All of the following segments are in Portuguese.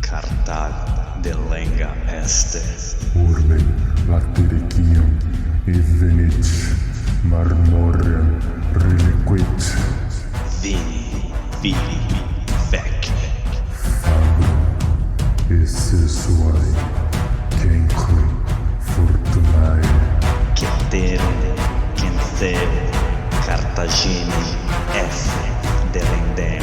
Cartag delenga este. Urbe latericium evenit marmorem reliquit. Vini, vidi, vec. Fabrum esse suae cenque fortunae. Ceterum, cenceo, Cartaginem, F. delendem.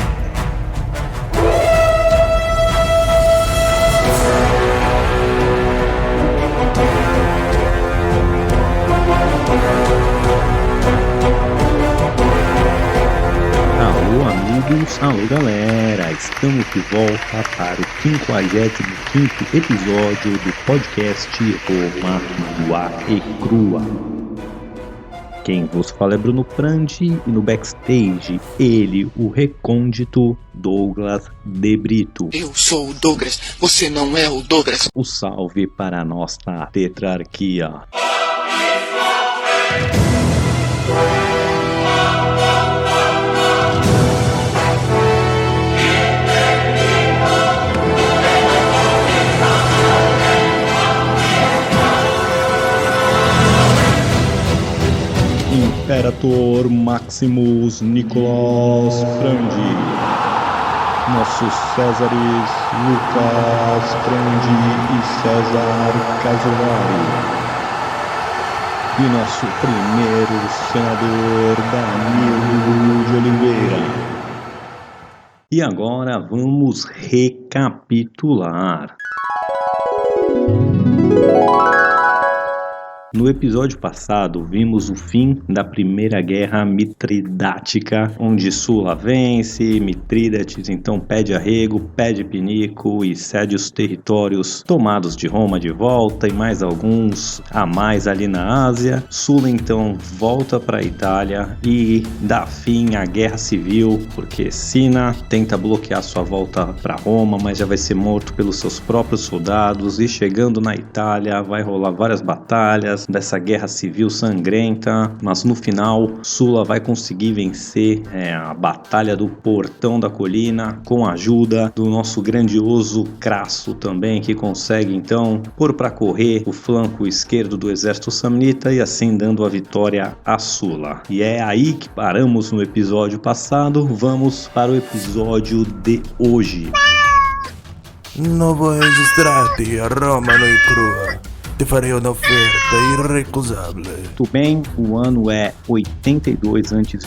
Alô amigos, alô galera, estamos de volta para o 55º episódio do podcast Roma Nua e Crua. Quem vos fala é Bruno Prandi e no backstage ele, o recôndito Douglas De Brito. Eu sou o Douglas, você não é o Douglas. O salve para a nossa tetrarquia. Imperator Maximus Nicolas Prandi, nossos Césares Lucas Prandi e César Casolari, e nosso primeiro senador Danilo de Oliveira. E agora vamos recapitular. No episódio passado, vimos o fim da Primeira Guerra Mitridática, onde Sula vence, Mitrídates então pede arrego, pede pinico e cede os territórios tomados de Roma de volta e mais alguns a mais ali na Ásia. Sula então volta para a Itália e dá fim à Guerra Civil, porque Cinna tenta bloquear sua volta para Roma, mas já vai ser morto pelos seus próprios soldados, e chegando na Itália vai rolar várias batalhas dessa guerra civil sangrenta, mas no final Sula vai conseguir vencer a batalha do Portão da Colina com a ajuda do nosso grandioso Crasso também, que consegue então pôr para correr o flanco esquerdo do exército samnita e assim dando a vitória a Sula. E é aí que paramos no episódio passado. Vamos para o episódio de hoje. Novo registrati a Roma Nua e Crua. Te farei uma oferta irrecusável. Muito bem, o ano é 82 a.C.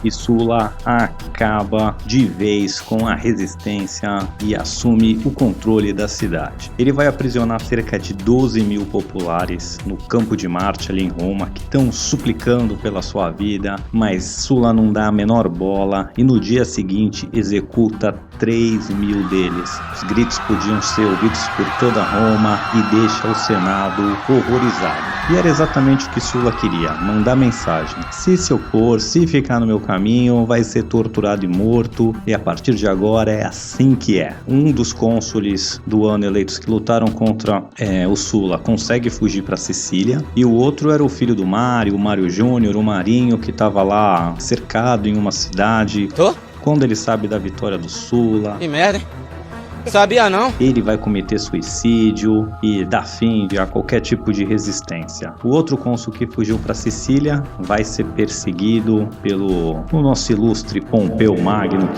e Sula acaba de vez com a resistência e assume o controle da cidade. Ele vai aprisionar cerca de 12 mil populares no Campo de Marte ali em Roma, que estão suplicando pela sua vida, mas Sula não dá a menor bola e no dia seguinte executa 3 mil deles. Os gritos podiam ser ouvidos por toda Roma e deixa o Senado horrorizado. E era exatamente o que Sula queria, mandar mensagem: se opor, se ficar no meu caminho, vai ser torturado e morto, e a partir de agora é assim que é. Um dos cônsules do ano eleitos que lutaram contra o Sula consegue fugir para Sicília, e o outro era o filho do Mário, o Mário Júnior, o Marinho, que estava lá cercado em uma cidade. Quando ele sabe da vitória do Sula, Que merda, hein? Sabia não? ele vai cometer suicídio e dar fim a qualquer tipo de resistência. O outro cônsul que fugiu para Sicília vai ser perseguido pelo nosso ilustre Pompeu Magno,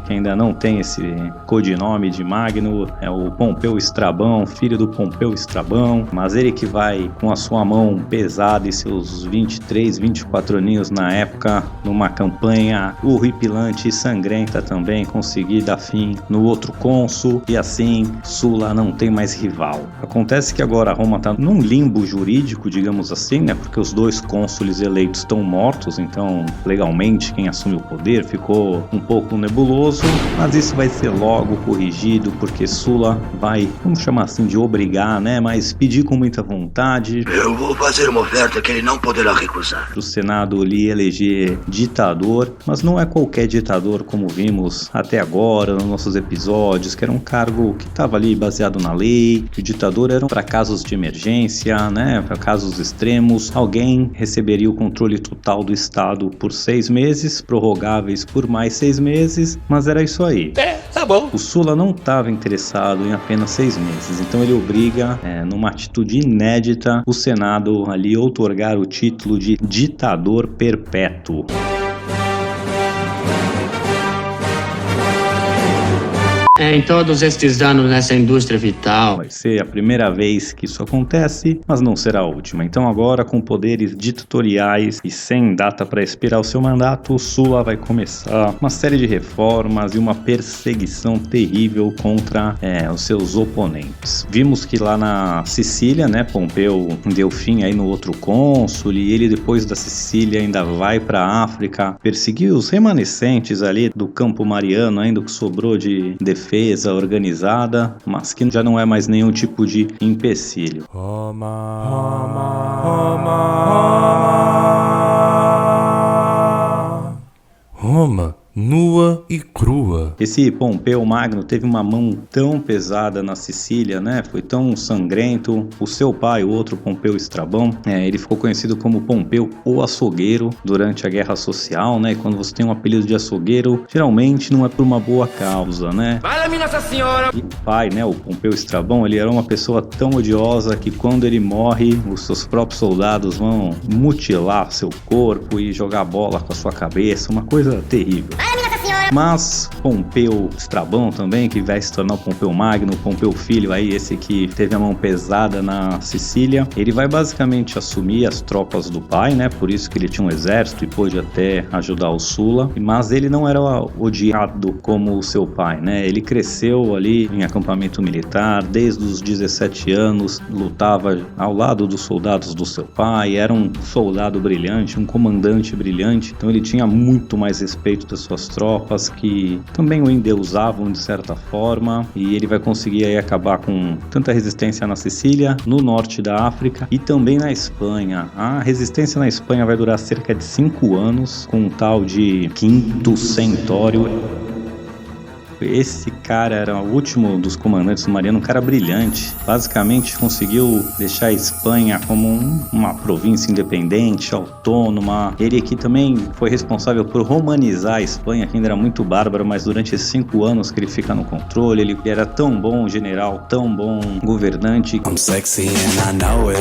que ainda não tem esse codinome de Magno, é o Pompeu Estrabão, filho do Pompeu Estrabão, mas ele que vai com a sua mão pesada e seus 23, 24 aninhos na época, numa campanha horripilante e sangrenta também, conseguir dar fim no outro cônsul, e assim Sula não tem mais rival. Acontece que agora Roma está num limbo jurídico, digamos assim, né? Porque os dois cônsules eleitos estão mortos, então legalmente quem assume o poder ficou um pouco nebuloso. Mas isso vai ser logo corrigido, porque Sula vai, vamos chamar assim de obrigar, né? Mas pedir com muita vontade. Eu vou fazer uma oferta que ele não poderá recusar. O Senado lhe eleger ditador, mas não é qualquer ditador como vimos até agora nos nossos episódios, que era um cargo que estava ali baseado na lei, que o ditador era para casos de emergência, né? Para casos extremos, alguém receberia o controle total do Estado por 6 meses, prorrogáveis por mais 6 meses, mas era isso aí. Tá bom. O Sula não estava interessado em apenas 6 meses, então ele obriga, numa atitude inédita, o Senado ali a outorgar o título de ditador perpétuo. Em todos estes anos nessa indústria vital. Vai ser a primeira vez que isso acontece, mas não será a última. Então agora, com poderes ditatoriais e sem data para expirar o seu mandato, o Sula vai começar uma série de reformas e uma perseguição terrível contra os seus oponentes. Vimos que lá na Sicília, né, Pompeu deu fim aí no outro cônsul, e ele depois da Sicília ainda vai para a África perseguir os remanescentes ali do Campo Mariano, ainda o que sobrou de defesa organizada, mas que já não é mais nenhum tipo de empecilho. Roma, nua e crua. Esse Pompeu Magno teve uma mão tão pesada na Sicília, né? Foi tão sangrento. O seu pai, o outro Pompeu Estrabão, ele ficou conhecido como Pompeu o Açougueiro durante a Guerra Social, né? E quando você tem um apelido de açougueiro, geralmente não é por uma boa causa, né? Fala-me, Nossa Senhora! E o pai, né? O Pompeu Estrabão, ele era uma pessoa tão odiosa que quando ele morre, os seus próprios soldados vão mutilar seu corpo e jogar bola com a sua cabeça, uma coisa terrível. Mas Pompeu Estrabão também, que vai se tornar o Pompeu Magno, Pompeu Filho, aí esse que teve a mão pesada na Sicília, ele vai basicamente assumir as tropas do pai, né? Por isso que ele tinha um exército e pôde até ajudar o Sula, mas ele não era odiado como o seu pai, né? Ele cresceu ali em acampamento militar, desde os 17 anos, lutava ao lado dos soldados do seu pai, era um soldado brilhante, um comandante brilhante, então ele tinha muito mais respeito das suas tropas, que também o endeusavam de certa forma, e ele vai conseguir aí acabar com tanta resistência na Sicília, no norte da África e também na Espanha. A resistência na Espanha vai durar cerca de 5 anos, com um tal de Quinto Centório. Esse cara era o último dos comandantes do Mariano, um cara brilhante. Basicamente conseguiu deixar a Espanha como uma província independente, autônoma. Ele aqui também foi responsável por romanizar a Espanha, que ainda era muito bárbaro, mas durante esses 5 anos que ele fica no controle, ele era tão bom general, tão bom governante. I'm sexy and I know it.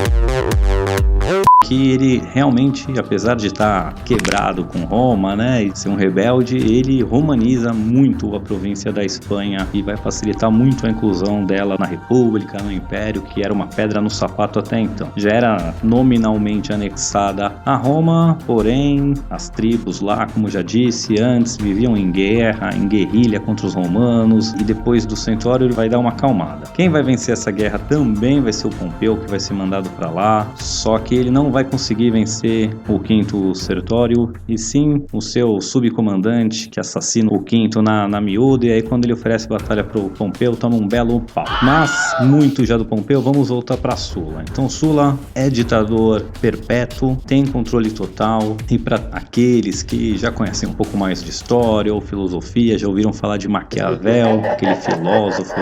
Que ele realmente, apesar de estar quebrado com Roma, né, e ser um rebelde, ele romaniza muito a província da Espanha e vai facilitar muito a inclusão dela na República, no Império, que era uma pedra no sapato até então. Já era nominalmente anexada a Roma, porém as tribos lá, como já disse antes, viviam em guerra, em guerrilha contra os romanos, e depois do Centório ele vai dar uma acalmada. Quem vai vencer essa guerra também vai ser o Pompeu, que vai ser mandado para lá, só que ele não vai conseguir vencer o Quinto Sertório, e sim o seu subcomandante, que assassina o Quinto na miúda, e aí quando ele oferece batalha pro Pompeu, toma um belo pau. Mas, muito já do Pompeu, vamos voltar pra Sula. Então Sula é ditador perpétuo, tem controle total, e para aqueles que já conhecem um pouco mais de história ou filosofia, já ouviram falar de Maquiavel, aquele filósofo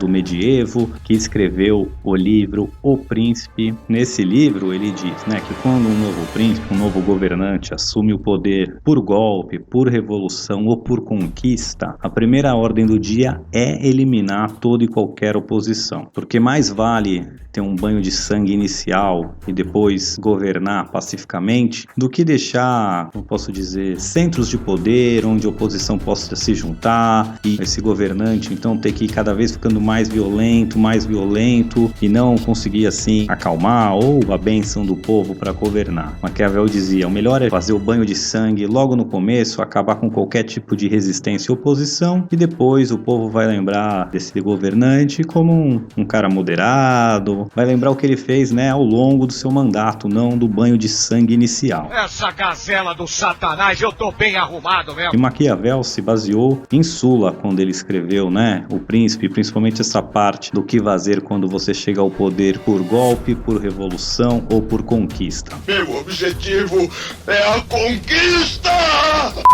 do medievo, que escreveu o livro O Príncipe. Nesse livro ele diz, né, que quando um novo príncipe, um novo governante assume o poder por golpe, por revolução ou por conquista, a primeira ordem do dia é eliminar toda e qualquer oposição, porque mais vale ter um banho de sangue inicial e depois governar pacificamente do que deixar, como posso dizer, centros de poder onde a oposição possa se juntar e esse governante então ter que ir cada vez ficando mais violento e não conseguir assim acalmar ou a bênção do povo para governar. Maquiavel dizia, o melhor é fazer o banho de sangue logo no começo, acabar com qualquer tipo de resistência e oposição, e depois o povo vai lembrar desse governante como um cara moderado, vai lembrar o que ele fez, né, ao longo do seu mandato, não do banho de sangue inicial. Essa gazela do satanás, eu tô bem arrumado mesmo. E Maquiavel se baseou em Sula quando ele escreveu, né, O Príncipe, principalmente essa parte do que fazer quando você chega ao poder por golpe, por revolução ou por conquista. Meu objetivo é a conquista!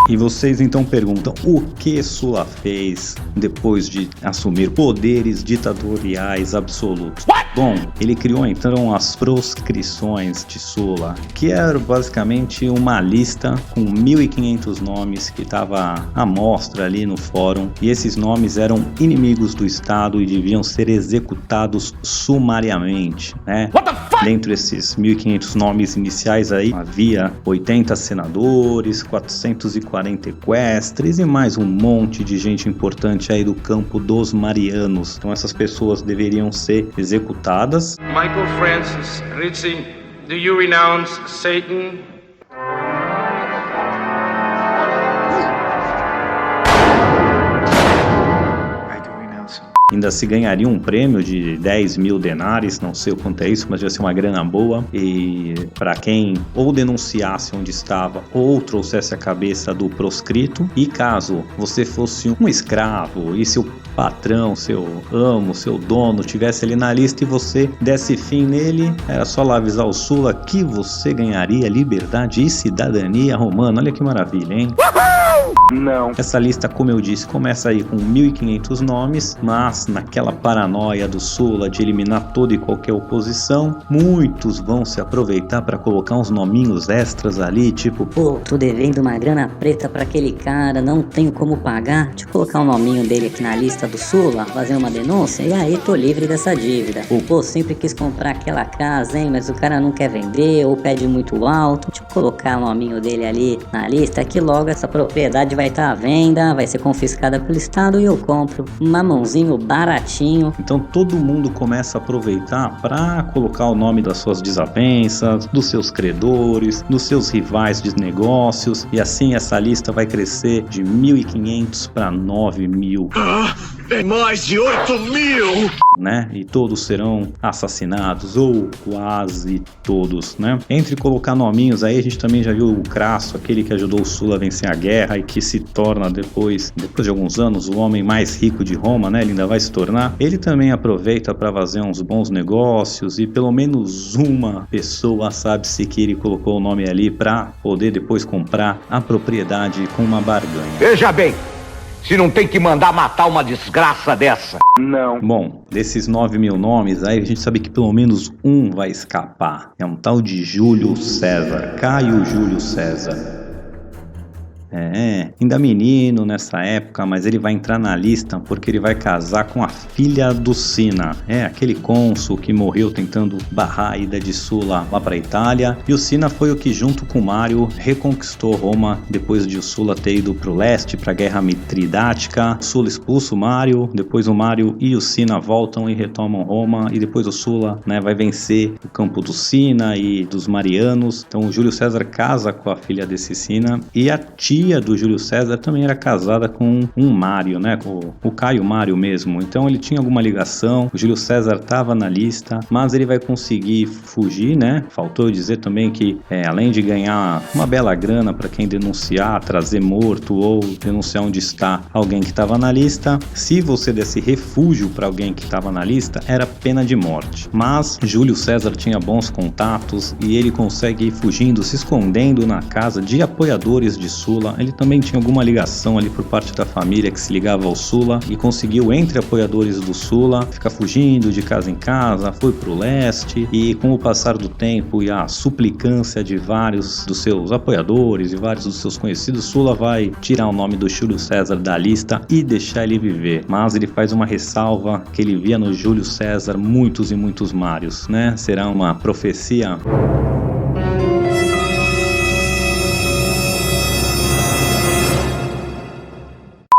E vocês então perguntam, o que Sulla fez depois de assumir poderes ditatoriais absolutos? Bom, ele criou então as proscrições de Sulla, que era basicamente uma lista com 1.500 nomes que estava à mostra ali no fórum, e esses nomes eram inimigos do Estado e deviam ser executados sumariamente, né? Dentre esses 1.500 nomes iniciais aí, havia 80 senadores, 440 equestres e mais um monte de gente importante aí do campo dos marianos. Então essas pessoas deveriam ser executadas. Michael Francis Ritchie, do you renounce Satan? Ainda se ganharia um prêmio de 10 mil denares, não sei o quanto é isso, mas ia ser uma grana boa. E para quem ou denunciasse onde estava ou trouxesse a cabeça do proscrito. E caso você fosse um escravo e seu patrão, seu amo, seu dono tivesse ali na lista e você desse fim nele, era só lá avisar o Sulla que você ganharia liberdade e cidadania romana. Olha que maravilha, hein? Não. Essa lista, como eu disse, começa aí com 1.500 nomes, mas naquela paranoia do Sulla de eliminar toda e qualquer oposição, muitos vão se aproveitar para colocar uns nominhos extras ali, tipo, pô, tô devendo uma grana preta pra aquele cara, não tenho como pagar, deixa eu colocar o nominho dele aqui na lista do Sulla, fazer uma denúncia e aí tô livre dessa dívida. Ou, pô, sempre quis comprar aquela casa, hein, mas o cara não quer vender ou pede muito alto, deixa eu colocar o nominho dele ali na lista que logo essa propriedade vai estar à venda, vai ser confiscada pelo Estado e eu compro um mamãozinho baratinho. Então todo mundo começa a aproveitar para colocar o nome das suas desavenças, dos seus credores, dos seus rivais de negócios, e assim essa lista vai crescer de 1.500 para 9.000. Tem mais de 8.000! Né? E todos serão assassinados, ou quase todos, né? Entre colocar nominhos aí, a gente também já viu o Crasso, aquele que ajudou o Sulla a vencer a guerra e que se torna depois de alguns anos, o homem mais rico de Roma, né? Ele ainda vai se tornar. Ele também aproveita para fazer uns bons negócios e pelo menos uma pessoa sabe-se que ele colocou o nome ali para poder depois comprar a propriedade com uma barganha. Veja bem, se não tem que mandar matar uma desgraça dessa. Não. Bom, desses 9.000 nomes, aí a gente sabe que pelo menos um vai escapar. É um tal de Júlio César, Caio Júlio César. Ainda menino nessa época, mas ele vai entrar na lista porque ele vai casar com a filha do Cinna. Aquele cônsul que morreu tentando barrar a ida de Sulla lá para a Itália. E o Cinna foi o que, junto com Mário, reconquistou Roma depois de o Sulla ter ido para o leste, para a Guerra Mitridática. O Sulla expulsa o Mário, depois o Mário e o Cinna voltam e retomam Roma. E depois o Sulla, né, vai vencer o campo do Cinna e dos Marianos. Então o Júlio César casa com a filha desse Cinna. E a tia do Júlio César também era casada com um Mário, né? O Caio Mário mesmo. Então ele tinha alguma ligação. O Júlio César estava na lista, mas ele vai conseguir fugir, né? Faltou dizer também que, além de ganhar uma bela grana para quem denunciar, trazer morto ou denunciar onde está alguém que estava na lista, se você desse refúgio para alguém que estava na lista, era pena de morte. Mas Júlio César tinha bons contatos e ele consegue ir fugindo, se escondendo na casa de apoiadores de Sulla. Ele também tinha alguma ligação ali por parte da família que se ligava ao Sulla e conseguiu, entre apoiadores do Sulla, ficar fugindo de casa em casa, foi pro leste e, com o passar do tempo e a suplicância de vários dos seus apoiadores e vários dos seus conhecidos, Sulla vai tirar o nome do Júlio César da lista e deixar ele viver. Mas ele faz uma ressalva que ele via no Júlio César muitos e muitos Mários, né? Será uma profecia?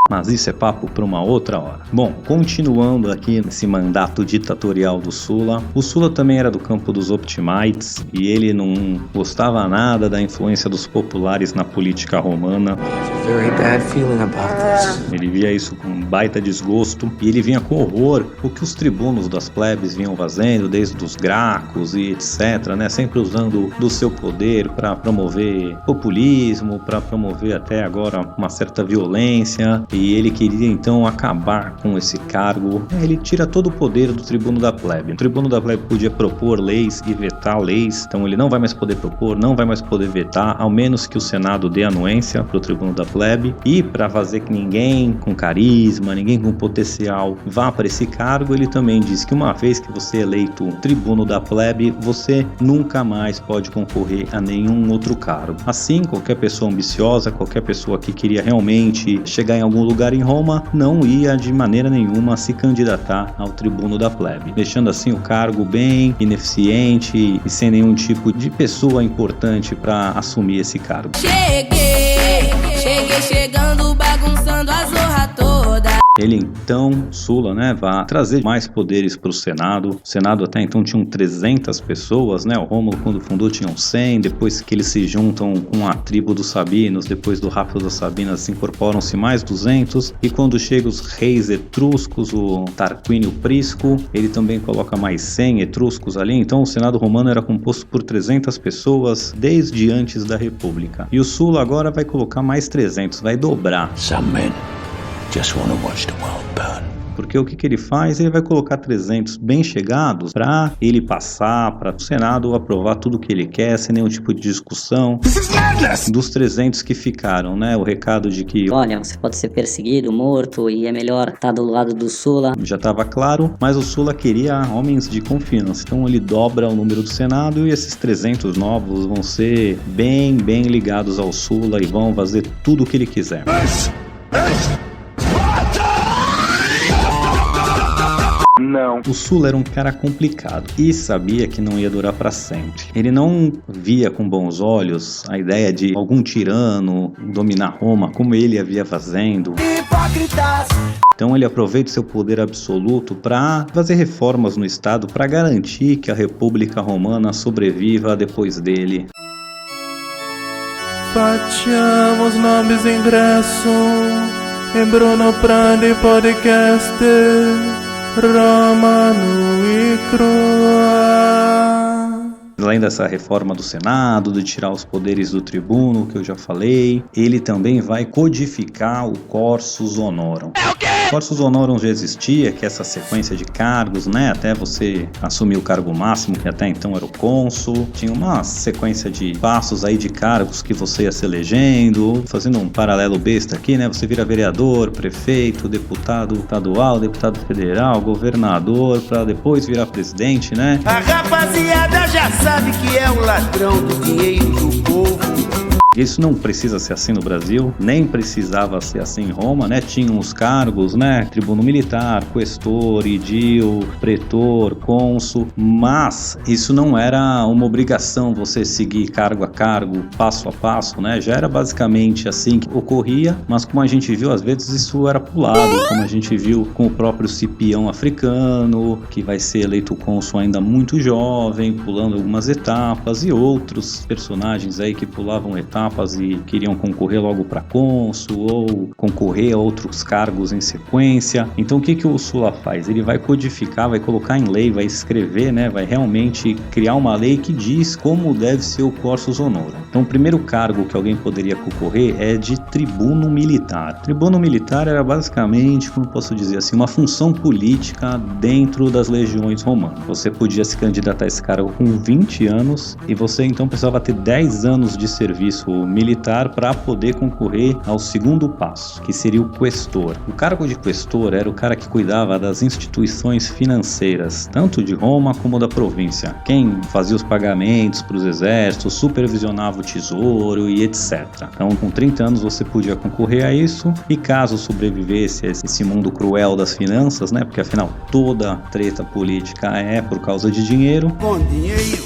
Mas isso é papo para uma outra hora. Bom, continuando aqui nesse mandato ditatorial do Sulla, o Sulla também era do campo dos Optimates e ele não gostava nada da influência dos populares na política romana. Ele via isso com baita desgosto e ele vinha com horror o que os tribunos das plebes vinham fazendo, desde os Gracos e etc, né? Sempre usando do seu poder para promover populismo, para promover até agora uma certa violência. E e ele queria então acabar com esse cargo. Ele tira todo o poder do tribuno da plebe. O tribuno da plebe podia propor leis e vetar leis, então ele não vai mais poder propor, não vai mais poder vetar, ao menos que o Senado dê anuência para o tribuno da plebe. E para fazer que ninguém com carisma, ninguém com potencial vá para esse cargo, ele também diz que uma vez que você é eleito tribuno da plebe, você nunca mais pode concorrer a nenhum outro cargo. Assim, qualquer pessoa ambiciosa, qualquer pessoa que queria realmente chegar em algum lugar em Roma, não ia de maneira nenhuma se candidatar ao tribuno da plebe, deixando assim o cargo bem ineficiente e sem nenhum tipo de pessoa importante para assumir esse cargo. Cheguei chegando, bagunçando a zorra toda. Ele então, Sulla, né, vai trazer mais poderes para o Senado. O Senado até então tinha 300 pessoas, né? O Rômulo, quando fundou, tinham 100. Depois que eles se juntam com a tribo dos Sabinos, depois do rapto das Sabinas, incorporam-se mais 200. E quando chegam os reis etruscos, o Tarquínio Prisco, ele também coloca mais 100 etruscos ali. Então o Senado romano era composto por 300 pessoas desde antes da República. E o Sulla agora vai colocar mais 300, vai dobrar. Some men just want to watch the world burn. Porque o que ele faz? Ele vai colocar 300 bem chegados para ele passar, para o Senado aprovar tudo que ele quer, sem nenhum tipo de discussão. Dos 300 que ficaram, né? O recado de que... olha, você pode ser perseguido, morto, e é melhor estar do lado do Sulla. Já estava claro, mas o Sulla queria homens de confiança. Então ele dobra o número do Senado e esses 300 novos vão ser bem ligados ao Sulla e vão fazer tudo o que ele quiser. Não. O Sulla era um cara complicado e sabia que não ia durar para sempre. Ele não via com bons olhos a ideia de algum tirano dominar Roma como ele havia fazendo. Hipócritas! Então ele aproveita seu poder absoluto para fazer reformas no Estado para garantir que a República Romana sobreviva depois dele. Facciamo os nomes ingresso em Bruno Prandi Podcast Romano e Crua. Além dessa reforma do Senado, de tirar os poderes do tribuno, que eu já falei, ele também vai codificar o Cursus Honorum. O Cursus Honorum já existia, que é essa sequência de cargos, né? Até você assumir o cargo máximo, que até então era o cônsul. Tinha uma sequência de passos aí de cargos que você ia se elegendo. Fazendo um paralelo besta aqui, né? Você vira vereador, prefeito, deputado estadual, deputado federal, governador, para depois virar presidente, né? A rapaziada já sabe que é o ladrão do dinheiro do povo. Isso não precisa ser assim no Brasil, nem precisava ser assim em Roma, né? Tinham os cargos, né? Tribuno militar, questor, edil, pretor, cônsul, mas isso não era uma obrigação você seguir cargo a cargo, passo a passo, né? Já era basicamente assim que ocorria, mas como a gente viu, às vezes isso era pulado, como a gente viu com o próprio Cipião africano, que vai ser eleito cônsul ainda muito jovem, pulando algumas etapas, e outros personagens aí que pulavam etapas e queriam concorrer logo para cônsul ou concorrer a outros cargos em sequência. Então o que o Sulla faz? Ele vai codificar, vai colocar em lei, vai escrever, né? Vai realmente criar uma lei que diz como deve ser o Cursus Honorum. Então o primeiro cargo que alguém poderia concorrer é de tribuno militar. Tribuno militar era basicamente, como posso dizer assim, uma função política dentro das legiões romanas. Você podia se candidatar a esse cargo com 20 anos e você então precisava ter 10 anos de serviço militar para poder concorrer ao segundo passo, que seria o questor. O cargo de questor era o cara que cuidava das instituições financeiras, tanto de Roma como da província. Quem fazia os pagamentos para os exércitos, supervisionava o tesouro e etc. Então, com 30 anos você podia concorrer a isso, e caso sobrevivesse a esse mundo cruel das finanças, né? Porque afinal toda treta política é por causa de dinheiro. Com dinheiro,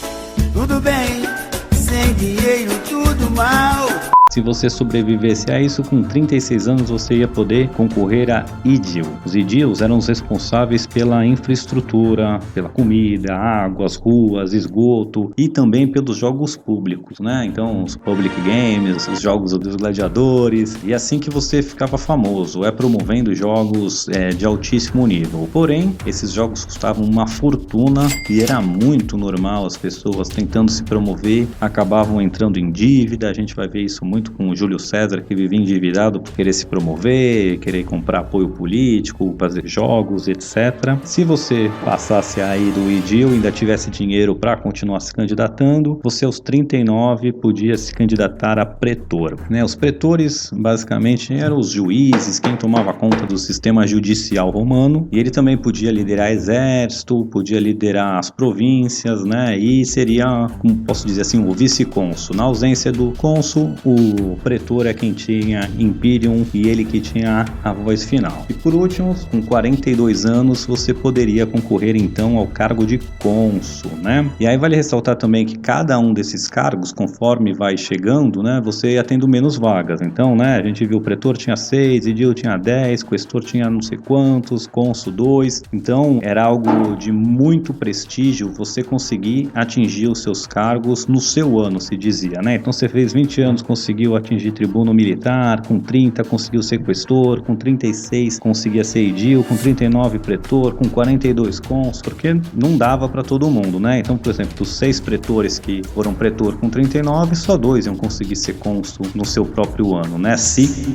tudo bem. Sem dinheiro, tudo mal. Se você sobrevivesse a isso, com 36 anos você ia poder concorrer a edil. Os edils eram os responsáveis pela infraestrutura, pela comida, água, as ruas, esgoto e também pelos jogos públicos, né? Então, os public games, os jogos dos gladiadores, e assim que você ficava famoso, promovendo jogos de altíssimo nível. Porém, esses jogos custavam uma fortuna e era muito normal as pessoas tentando se promover, acabavam entrando em dívida. A gente vai ver isso muito junto com o Júlio César, que vivia endividado por querer se promover, querer comprar apoio político, fazer jogos, etc. Se você passasse aí do Idil e ainda tivesse dinheiro para continuar se candidatando, você aos 39 podia se candidatar a pretor, né? Os pretores basicamente eram os juízes, quem tomava conta do sistema judicial romano, e ele também podia liderar exército, podia liderar as províncias, né? E seria, como posso dizer assim, o vice-cônsul. Na ausência do cônsul, o pretor é quem tinha imperium e ele que tinha a voz final. E por último, com 42 anos, você poderia concorrer então ao cargo de cônsul, né? E aí vale ressaltar também que cada um desses cargos, conforme vai chegando, né, você ia tendo menos vagas. Então, né, a gente viu o pretor tinha 6, edil tinha 10, questor tinha não sei quantos, cônsul 2. Então, era algo de muito prestígio você conseguir atingir os seus cargos no seu ano, se dizia, né? Então, você fez 20 anos, conseguiu atingir tribuno militar, com 30 conseguiu ser questor, com 36 conseguia ser edil, com 39 pretor, com 42 cônsul, porque não dava para todo mundo, né? Então, por exemplo, dos 6 pretores que foram pretor com 39, só 2 iam conseguir ser cônsul no seu próprio ano, né? Se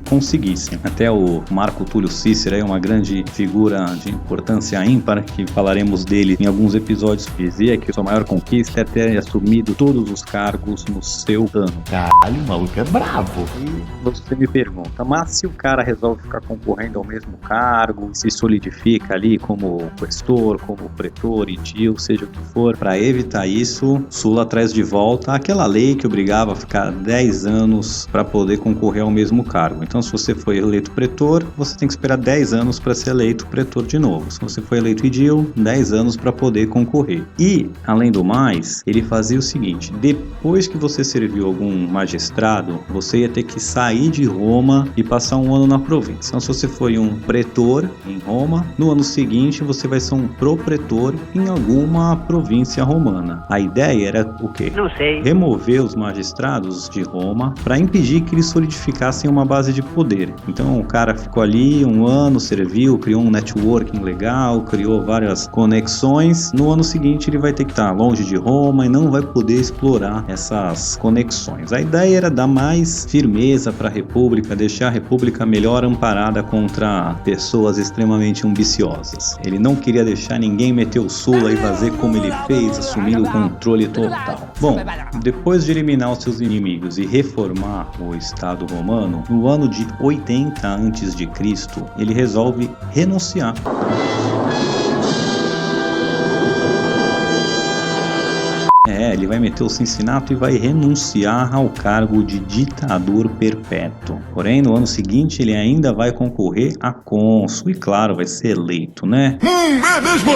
conseguissem. Até o Marco Túlio Cícero é uma grande figura de importância ímpar, que falaremos dele em alguns episódios, dizia que sua maior conquista é ter assumido todos os cargos no seu ano. Caralho, o maluco é brabo. E você me pergunta, mas se o cara resolve ficar concorrendo ao mesmo cargo, se solidifica ali como questor, como pretor, edil, seja o que for, para evitar isso, Sulla traz de volta aquela lei que obrigava a ficar 10 anos para poder concorrer ao mesmo cargo. Então, se você foi eleito pretor, você tem que esperar 10 anos para ser eleito pretor de novo. Se você foi eleito edil, 10 anos para poder concorrer. E, além do mais, ele fazia o seguinte: depois que você serviu algum magistrado, você ia ter que sair de Roma e passar um ano na província. Então, se você foi um pretor em Roma, no ano seguinte você vai ser um propretor em alguma província romana. A ideia era o quê? Não sei. Remover os magistrados de Roma para impedir que eles solidificassem uma base de poder. Então o cara ficou ali um ano, serviu, criou um networking legal, criou várias conexões. No ano seguinte ele vai ter que estar longe de Roma e não vai poder explorar essas conexões. A ideia era dar mais firmeza para a república, deixar a república melhor amparada contra pessoas extremamente ambiciosas. Ele não queria deixar ninguém meter o Sulla e fazer como ele fez, assumindo o controle total. Bom, depois de eliminar os seus inimigos e reformar o Estado romano, no ano de 80 a.C., ele resolve renunciar. Ele vai meter o Cincinnato e vai renunciar ao cargo de ditador perpétuo. Porém, no ano seguinte, ele ainda vai concorrer a cônsul e, claro, vai ser eleito, né? É mesmo!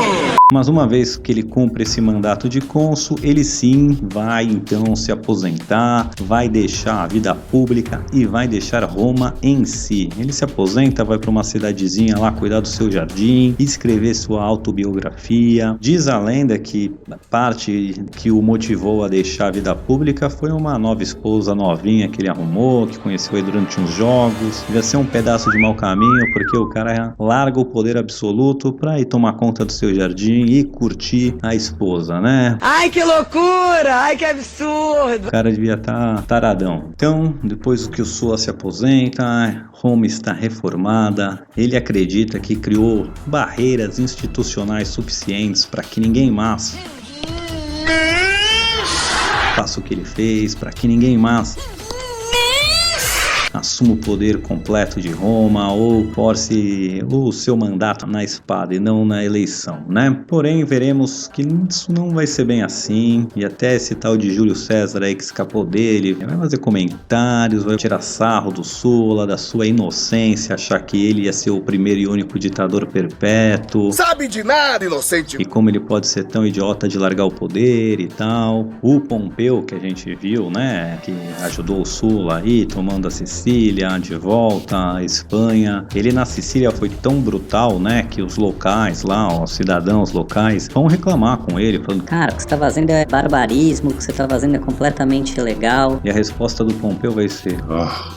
Mas uma vez que ele cumpre esse mandato de cônsul, ele sim vai então se aposentar, vai deixar a vida pública e vai deixar Roma em si. Ele se aposenta, vai para uma cidadezinha lá cuidar do seu jardim, escrever sua autobiografia. Diz a lenda que a parte que o motivou a deixar a vida pública foi uma nova esposa novinha que ele arrumou, que conheceu aí durante uns jogos. Devia ser um pedaço de mau caminho, porque o cara larga o poder absoluto para ir tomar conta do seu jardim e curtir a esposa, né? Ai, que loucura! Ai, que absurdo! O cara devia estar taradão. Então, depois que o Sulla se aposenta, Roma está reformada. Ele acredita que criou barreiras institucionais suficientes para que ninguém mais faça o que ele fez, para que ninguém mais assuma o poder completo de Roma ou force o seu mandato na espada e não na eleição, né? Porém, veremos que isso não vai ser bem assim, e até esse tal de Júlio César aí que escapou dele vai fazer comentários, vai tirar sarro do Sulla, da sua inocência, achar que ele ia ser o primeiro e único ditador perpétuo. Sabe de nada, inocente! E como ele pode ser tão idiota de largar o poder e tal. O Pompeu, que a gente viu, né, que ajudou o Sulla aí, tomando assistência Sicília, de volta à Espanha. Ele na Sicília foi tão brutal, né, que os locais lá, os cidadãos locais, vão reclamar com ele, falando: cara, o que você tá fazendo é barbarismo, o que você tá fazendo é completamente ilegal. E a resposta do Pompeu vai ser: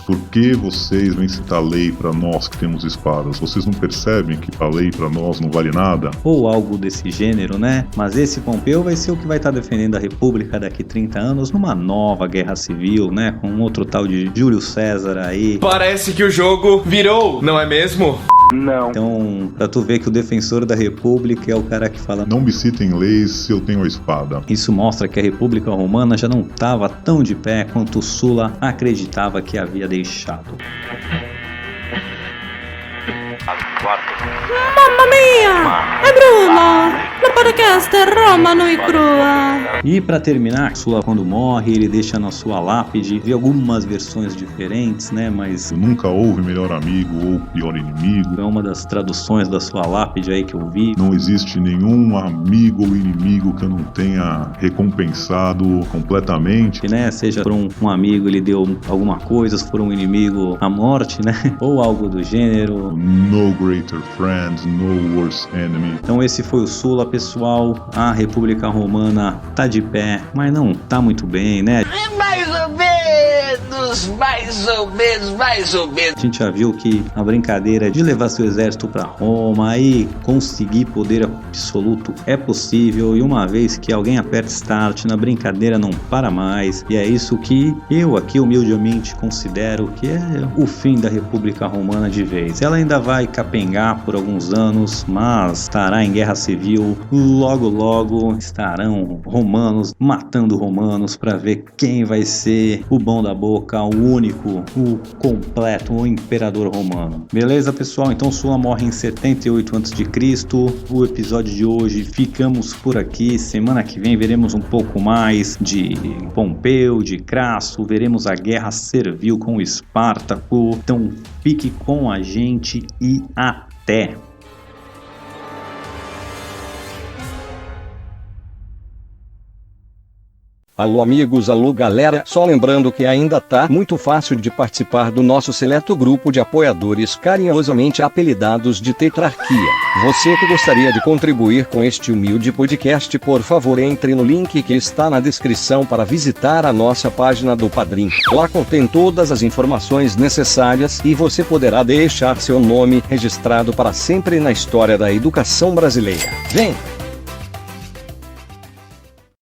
por que vocês vêm citar lei pra nós que temos espadas? Vocês não percebem que a lei pra nós não vale nada? Ou algo desse gênero, né? Mas esse Pompeu vai ser o que vai estar defendendo a República daqui 30 anos numa nova guerra civil, né? Com outro tal de Júlio César aí. Parece que o jogo virou, não é mesmo? Não. Então, pra tu ver que o defensor da República é o cara que fala: não me citem leis se eu tenho a espada. Isso mostra que a República Romana já não estava tão de pé quanto Sulla acreditava que havia deixado. Mamma mia! É Bruno! No podcast Roma nua e crua. E pra terminar, Sulla, quando morre, ele deixa na sua lápide, vi algumas versões diferentes, né, mas nunca houve melhor amigo ou pior inimigo. É uma das traduções da sua lápide aí que eu vi. Não existe nenhum amigo ou inimigo que eu não tenha recompensado completamente, né, seja por um amigo ele deu alguma coisa, se for um inimigo a morte, né, ou algo do gênero. No greater friend, no worse enemy. Então esse foi o Sulla, pessoal. A República Romana tá de pé, mas não tá muito bem, né? Mais ou menos, mais ou menos, mais ou menos. A gente já viu que a brincadeira de levar seu exército para Roma e conseguir poder absoluto é possível, e uma vez que alguém aperta start, na brincadeira não para mais, e é isso que eu aqui humildemente considero que é o fim da República Romana de vez. Ela ainda vai capengar por alguns anos, mas estará em guerra civil. Logo logo estarão romanos matando romanos para ver quem vai ser o bom da boca, o único, o completo, o imperador romano. Beleza, pessoal? Então Sulla morre em 78 a.C. O episódio de hoje ficamos por aqui. Semana que vem veremos um pouco mais de Pompeu, de Crasso, veremos a guerra servil com o Espartaco. Então fique com a gente e até! Alô amigos, alô galera, só lembrando que ainda tá muito fácil de participar do nosso seleto grupo de apoiadores carinhosamente apelidados de Tetrarquia. Você que gostaria de contribuir com este humilde podcast, por favor entre no link que está na descrição para visitar a nossa página do Padrim. Lá contém todas as informações necessárias e você poderá deixar seu nome registrado para sempre na história da educação brasileira. Vem!